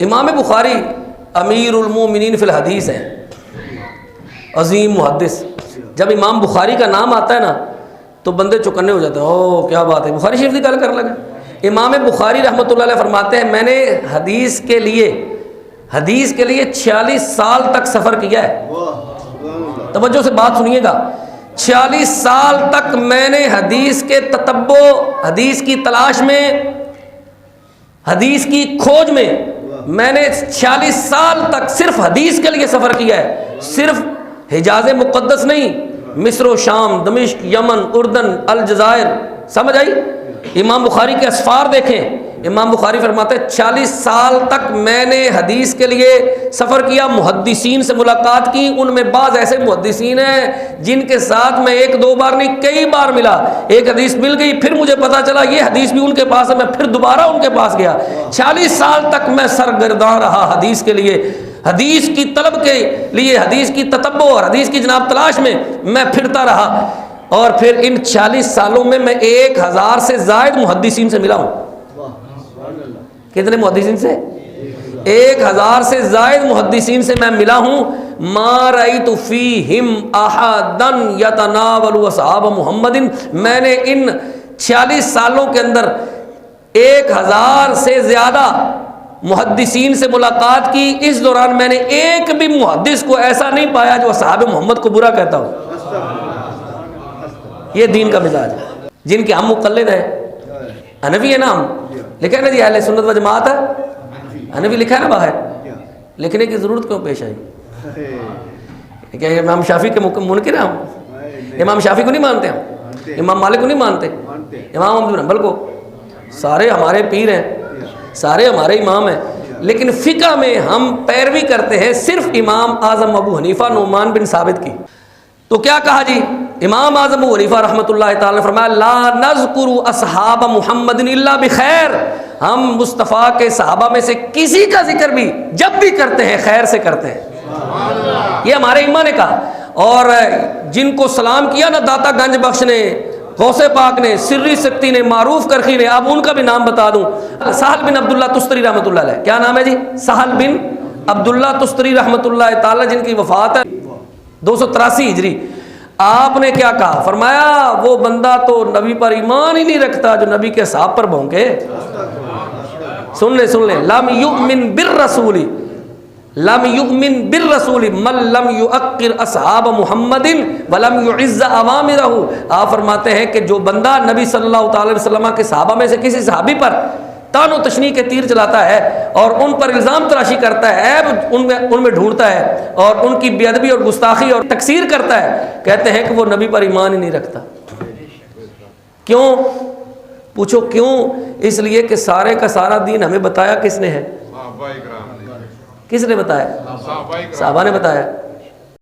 امام بخاری امیر المومنین فی الحدیث ہیں، عظیم محدث. جب امام بخاری کا نام آتا ہے نا تو بندے چوکنے ہو جاتے ہیں، او کیا بات ہے، بخاری شریف کی گل کر لگے. امام بخاری رحمۃ اللہ علیہ فرماتے ہیں میں نے حدیث کے لیے 46 سال تک سفر کیا ہے. توجہ سے بات سنیے گا، 46 سال تک میں نے حدیث کے تتبع، حدیث کی تلاش میں، حدیث کی کھوج میں نے 46 سال تک صرف حدیث کے لیے سفر کیا ہے. صرف حجاز مقدس نہیں، مصر و شام، دمشق، یمن، اردن، الجزائر. سمجھ آئی؟ امام بخاری کے اسفار دیکھیں. امام بخاری فرماتے ہیں 40 سال تک میں نے حدیث کے لیے سفر کیا، محدثین سے ملاقات کی. ان میں بعض ایسے محدثین ہیں جن کے ساتھ میں ایک دو بار نہیں کئی بار ملا. ایک حدیث مل گئی، پھر مجھے پتا چلا یہ حدیث بھی ان کے پاس ہے، میں پھر دوبارہ ان کے پاس گیا. 40 سال تک میں سرگرداں رہا حدیث کے لیے، حدیث کی طلب کے لیے، حدیث کی تتبع اور حدیث کی جناب تلاش میں پھرتا رہا. اور پھر ان 40 سالوں میں 1000 سے زائد محدثین سے ملا ہوں. کتنے محدثین سے؟ 1000 سے زائد محدثین سے میں ملا ہوں. ما رأیت فیہم احدا یتناول اصحاب محمد. میں نے ان 46 سالوں کے اندر 1000 سے زیادہ محدثین سے ملاقات کی. اس دوران میں نے ایک بھی محدث کو ایسا نہیں پایا جو اصحاب محمد کو برا کہتا ہو. یہ دین کا مزاج ہے. جن کے ہم مقلد ہیں، حنفی ہے نا، ہم لکھا ہے نا جی اہل سنت و جماعت ہے، حنفی لکھا ہے نا باہر. لکھنے کی ضرورت کیوں پیش آئی؟ کیا امام شافعی کے منکر ہیں ہم؟ امام شافعی کو نہیں مانتے ہم، امام مالک کو نہیں مانتے، امام احمد بن حنبل کو. سارے ہمارے پیر ہیں، سارے ہمارے امام ہیں، لیکن فقہ میں ہم پیروی کرتے ہیں صرف امام اعظم ابو حنیفہ نعمان بن ثابت کی. تو کیا کہا جی امام اعظم ابو حنیفہ رحمۃ اللہ تعالی نے فرمایا لا نذکر اصحاب محمد الا بخیر. ہم مصطفیٰ کے صحابہ میں سے کسی کا ذکر بھی جب بھی کرتے ہیں خیر سے کرتے ہیں. یہ ہمارے امام نے کہا. اور جن کو سلام کیا نا داتا گنج بخش نے، غوث پاک نے، سری سکتی نے، معروف کرخی نے، اب ان کا بھی نام بتا دوں. سہل بن عبداللہ تستری رحمۃ اللہ علیہ. کیا نام ہے جی؟ سہل بن عبداللہ تستری رحمۃ اللہ تعالی، جن کی وفات ہے 283 ہجری. آپ نے کیا کہا؟ فرمایا وہ بندہ تو نبی پر ایمان ہی نہیں رکھتا جو نبی کے صحابہ پر بھونکے. سن لیں لم یؤمن بالرسول، لم یؤمن بالرسول من لم یؤقر اصحاب محمد ولم یعز اوامرہ. آپ فرماتے ہیں کہ جو بندہ نبی صلی اللہ تعالی وسلم کے صحابہ میں سے کسی صحابی پر تان و تشنیع کے تیر چلاتا ہے اور ان پر الزام تراشی کرتا ہے، ان میں ڈھونڈتا ہے اور ان کی بے ادبی اور گستاخی اور تکسیر کرتا ہے، کہتے ہیں کہ وہ نبی پر ایمان ہی نہیں رکھتا. کیوں؟ پوچھو کیوں؟ اس لیے کہ سارے کا سارا دین ہمیں بتایا کس نے ہے؟ کس نے بتایا؟ صحابہ نے بتایا.